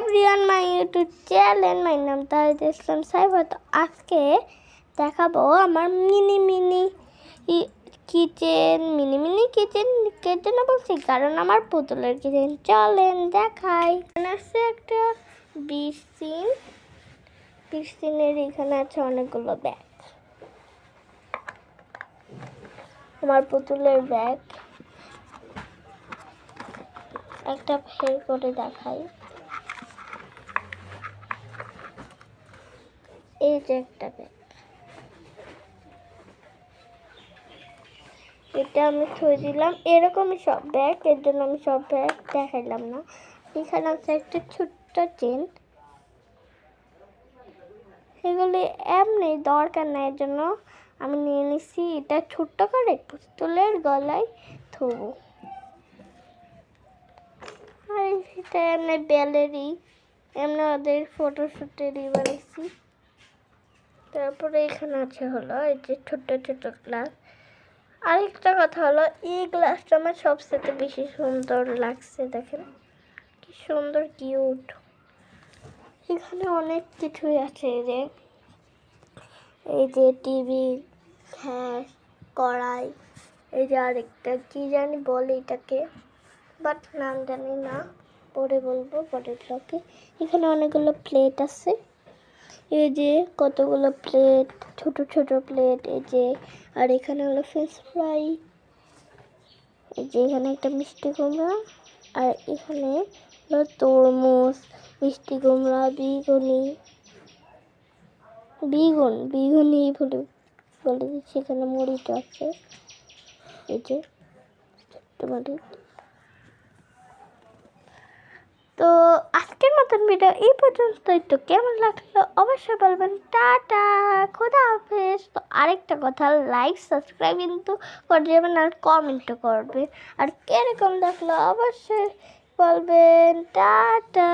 Everyone, my YouTube channel, মাই নাম তাহিদ ইসলাম সাইফা। তো আজকে দেখাবো আমার মিনি মিনি কিচেন কিচেন বলছি কারণ আমার পুতুলের কিচেন। চলেন দেখাই। আছে একটা বিশিনের এখানে আছে অনেকগুলো ব্যাগ, আমার পুতুলের ব্যাগ। একটা ফের করে দেখাই। এই যে একটা ব্যাগ, এটা আমি থুয়ে দিলাম। এরকমই সব ব্যাগ, এর জন্য আমি সব ব্যাগ দেখাইলাম না। এখানে আছে একটা ছোট্ট চেন, সেগুলি এমনি দরকার নাই, এর জন্য আমি নিয়ে নিছি এটা ছোট্ট করে পুতুলের গলায় থবো। আর এটা এমনি ব্যালেরই, এমনি ওদের ফটোশুটেরই বানিয়েছি। তারপরে এখানে আছে হলো এই যে ছোট্ট ছোট্ট গ্লাস। আরেকটা কথা হলো, এই গ্লাসটা আমার সবচেয়ে বেশি সুন্দর লাগছে। দেখেন কি সুন্দর কিউট। এখানে অনেক কিছুই আছে, এই যে টিভি, গ্যাস, কড়াই, এই যে আরেকটা কি জানি বলে এটাকে, বাট নাম জানি না, পরে বলবো পরে ব্লগে। এখানে অনেকগুলো প্লেট আছে, এই যে কতগুলো প্লেট, ছোট ছোট প্লেট। এই যে আর এখানে হলো ফ্রেঞ্চ ফ্রাই, এই যে এখানে একটা মিষ্টি কুমড়া, আর এখানে হলো তরমুজ, মিষ্টি কুমড়া, বিগুনি বলে দিচ্ছি। এখানে মরিচ আছে, এই যে মরিচ। তো আজকের মতন ভিডিও এই পর্যন্তই। তো কেমন লাগলো অবশ্যই বলবেন। টাটা, খোদা হাফেজ। তো আরেকটা কথা, লাইক সাবস্ক্রাইব কিন্তু করে যাবেন আর কমেন্টও করবে, আর কিরকম দেখলো অবশ্যই বলবেন। টাটা।